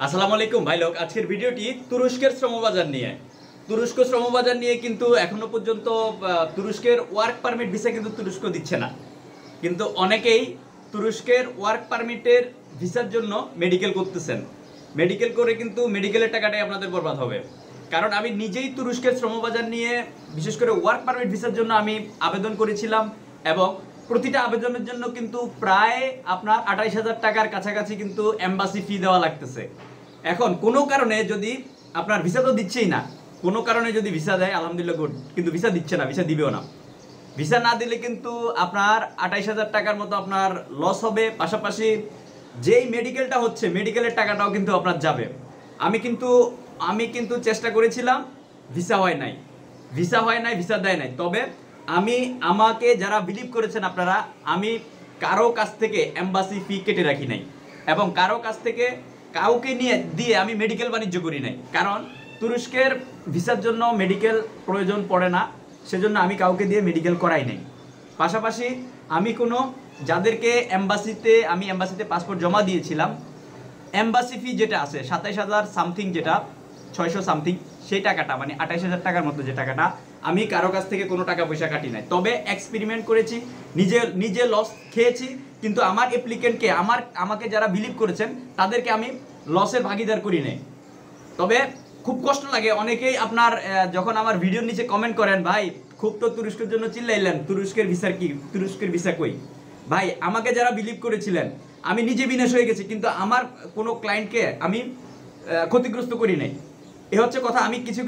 আসসালামু আলাইকুম ভাই লোক। আজকের ভিডিওটি তুরস্কের শ্রমবাজার নিয়ে। তুরস্ক শ্রমবাজার নিয়ে কিন্তু এখনো পর্যন্ত তুরস্কের ওয়ার্ক পারমিট ভিসা কিন্তু তুরস্ক দিচ্ছে না। কিন্তু অনেকেই তুরস্কের ওয়ার্ক পারমিটের ভিসার জন্য মেডিকেল করতেছেন। মেডিকেল করে কিন্তু মেডিকেলের টাকাটাই আপনাদের বরবাদ হবে। কারণ আমি নিজেই তুরস্কের শ্রমবাজার নিয়ে বিশেষ করে ওয়ার্ক পারমিট ভিসার জন্য আমি আবেদন করেছিলাম এবং প্রতিটা আবেদনের জন্য কিন্তু প্রায় আপনার 28,000 টাকার কাছাকাছি কিন্তু এম্বাসি ফি দেওয়া লাগতেছে। এখন কোনো কারণে যদি আপনার ভিসা তো দিচ্ছেই না, কোনো কারণে যদি ভিসা দেয় আলহামদুলিল্লাহ গুড, কিন্তু ভিসা দিচ্ছে না, ভিসা দিবেও না। ভিসা না দিলে কিন্তু আপনার 28,000 টাকার মতো আপনার লস হবে, পাশাপাশি যেই মেডিকেলটা হচ্ছে মেডিকেলের টাকাটাও কিন্তু আপনার যাবে। আমি কিন্তু চেষ্টা করেছিলাম, ভিসা হয় নাই, ভিসা দেয় নাই। তবে আমাকে যারা বিলিভ করেছেন আপনারা, আমি কারো কাছ থেকে এম্বাসি ফি কেটে রাখি নাই এবং কারো কাছ থেকে কাউকে দিয়ে আমি মেডিকেল বাণিজ্য করি নাই। কারণ তুরস্কের ভিসার জন্য মেডিকেল প্রয়োজন পড়ে না, সেজন্য আমি কাউকে দিয়ে মেডিকেল করাই নাই। পাশাপাশি আমি যাদেরকে এম্বাসিতে পাসপোর্ট জমা দিয়েছিলাম, এম্বাসি ফি যেটা আছে 27,000 সামথিং, যেটা 600 সামথিং, সেই টাকাটা মানে 28,000 টাকার মতো যে টাকাটা, আমি কারো কাছ থেকে কোনো টাকা পয়সা কাটি নাই। তবে এক্সপেরিমেন্ট করেছি, নিজে লস খেয়েছি, কিন্তু আমার অ্যাপ্লিকেন্টকে আমাকে যারা বিলিভ করেছেন তাদেরকে আমি লসের ভাগিদার করি নাই। তবে খুব কষ্ট লাগে, অনেকেই আপনার যখন আমার ভিডিওর নিচে কমেন্ট করেন, ভাই খুব তো তুরস্কের জন্য চিল্লাইলেন, তুরস্কের ভিসা কই? ভাই আমাকে যারা বিলিভ করেছিলেন, আমি নিজে বিনাশ হয়ে গেছি, কিন্তু আমার কোনো ক্লায়েন্টকে আমি ক্ষতিগ্রস্ত করি নাই। এ হচ্ছে কথা। আমি কিছু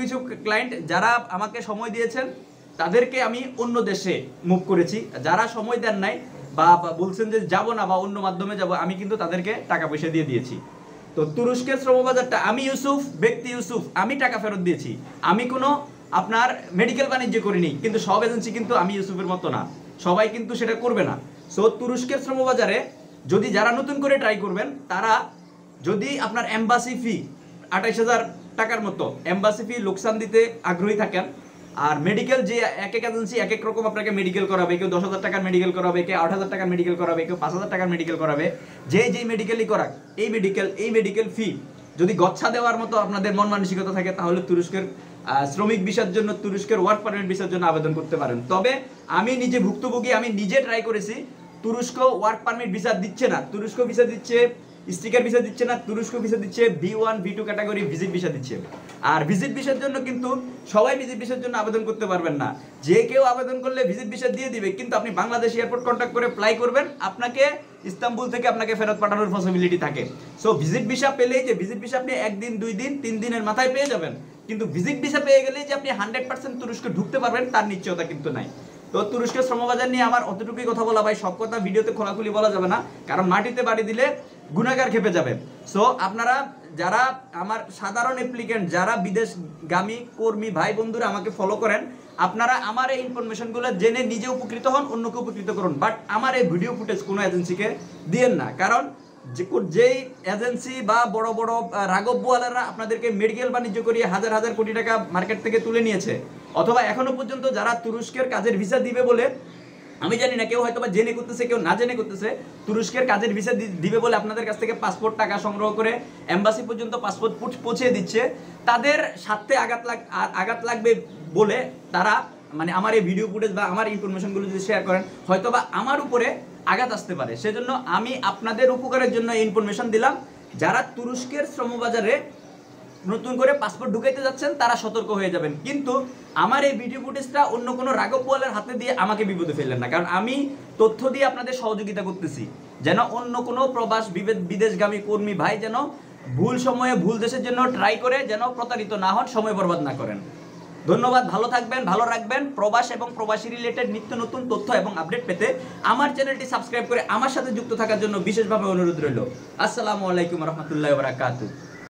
ক্লায়েন্ট যারা আমাকে সময় দিয়েছেন তাদেরকে আমি অন্য দেশে মুভ করেছি, যারা সময় দেন নাই বা বলছেন যে যাব না বা অন্য মাধ্যমে যাব, আমি কিন্তু তাদেরকে টাকা পয়সা দিয়ে দিয়েছি। তো তুরস্কের শ্রমবাজারটা আমি ইউসুফ আমি টাকা ফেরত দিয়েছি। আমি কোনো আপনার মেডিকেল বাণিজ্য করিনি, কিন্তু সব এজেন্সি কিন্তু আমি ইউসুফের মতো না, সবাই কিন্তু সেটা করবে না। সো তুরস্কের শ্রমবাজারে যদি যারা নতুন করে ট্রাই করবেন, তারা যদি আপনার এম্বাসি ফি 28,000 টাকার মতো এম্বাসি ফি লোকসান দিতে আগ্রহী থাকেন, আর মেডিকেল যে এক এজেন্সি এক এক রকম আপনাকে মেডিকেল করাবে, কেউ 10,000 টাকার মেডিকেল করাবে, কেউ 8,000 টাকার মেডিকেল করাবে, কেউ 5,000 টাকার মেডিকেল করাবে, যেই মেডিকেলই করাক, এই মেডিকেল ফি যদি গচ্ছা দেওয়ার মতো আপনাদের মন মানসিকতা থাকে, তাহলে তুরস্কের শ্রমিক ভিসার জন্য, তুরস্কের ওয়ার্ক পারমিট ভিসার জন্য আবেদন করতে পারেন। তবে আমি নিজে ভুক্তভোগী, আমি নিজে ট্রাই করেছি। তুরস্ক ওয়ার্ক পারমিট ভিসা দিচ্ছে না, তুরস্ক ভিসা দিচ্ছে স্টিকার ভিসা দিচ্ছে না, তুরস্ক ভিসা দিচ্ছে B1 B2 category visit visa দিচ্ছে। আর ভিজিট ভিসার জন্য কিন্তু সবাই ভিজিট ভিসার জন্য আবেদন করতে পারবেন না। যে কেউ আবেদন করলে ভিজিট ভিসা দিয়ে দিবে, কিন্তু আপনি বাংলাদেশ এয়ারপোর্ট কন্ট্যাক্ট করে অ্যাপ্লাই করবেন, আপনাকে ইস্তাম্বুল থেকে আপনাকে ফেরত পাঠানোর পসিবিলিটি থাকে। সো ভিজিট ভিসা পেলেই যে ভিজিট ভিসা আপনি 1 দিন 2 দিন 3 দিনের মাথায় পেয়ে যাবেন, কিন্তু ভিজিট ভিসা পেয়ে গেলেই যে আপনি 100% তুরস্কে ঢুকতে পারবেন তার নিশ্চয়তা কিন্তু নাই। তো তুরস্কের শ্রমবাজার নিয়ে আমার অতটুকুই কথা বলা ভাই, সব কথা ভিডিওতে খোলাখুলি বলা যাবে না, কারণ মাটিতে বাড়ি দিলে গুনাহগার খেপে যাবে। সো আপনারা যারা আমার সাধারণ অ্যাপ্লিকেন্ট, যারা বিদেশগামী কর্মী ভাই বন্ধুরা আমাকে ফলো করেন, আপনারা আমার এই ইনফরমেশনগুলো জেনে নিজে উপকৃত হন, অন্যকে উপকৃত করুন। বাট আমার এই ভিডিও ফুটেজ কোনো এজেন্সিকে দিয়েন না, কারণ যেই এজেন্সি বা বড় বড় রাঘব বোয়ালারা আপনাদেরকে মেডিকেল বাণিজ্য করিয়ে হাজার হাজার কোটি টাকা মার্কেট থেকে তুলে নিয়েছে, অথবা এখনো পর্যন্ত যারা তুরস্কের কাজের ভিসা দিবে বলে, আমি জানি না, কেউ হয়তো বা জেনে করতেছে, কেউ না জেনে করতেছে, তুরস্কের কাজের ভিসা দিবে বলে আপনাদের কাছ থেকে পাসপোর্ট টাকা সংগ্রহ করে এম্বাসি পর্যন্ত পাসপোর্ট পৌঁছে দিচ্ছে, তাদের স্বার্থে আঘাত লাগবে বলে তারা মানে আমার এই ভিডিও ফুটেজ বা আমার ইনফরমেশনগুলো যদি শেয়ার করেন, হয়তো বা আমার উপরে আঘাত আসতে পারে। সেজন্য আমি আপনাদের উপকারের জন্য এই ইনফরমেশন দিলাম। যারা তুরস্কের শ্রমবাজারে নতুন করে পাসপোর্ট ঢুকাইতে যাচ্ছেন, তারা সতর্ক হয়ে যাবেন। কিন্তু আমার এই ভিডিও ফুটেজটা অন্য কোনো রাঘব বোয়ালের হাতে দিয়ে আমাকে বিপদে ফেললেন না, কারণ আমি তথ্য দিয়ে আপনাদের সহযোগিতা করতেছি, যেন অন্য কোনো বিদেশগামী কর্মী ভাই যেন ভুল সময়ে ভুল দেশের জন্য ট্রাই করে যেন প্রতারিত না হন, সময় বরবাদ না করেন। ধন্যবাদ, ভালো থাকবেন, ভালো রাখবেন। প্রবাস এবং প্রবাসী রিলেটেড নিত্য নতুন তথ্য এবং আপডেট পেতে আমার চ্যানেলটি সাবস্ক্রাইব করে আমার সাথে যুক্ত থাকার জন্য বিশেষভাবে অনুরোধ রইল। আসসালামু আলাইকুম রহমতুল্লাহি ওয়া বারাকাতুহু।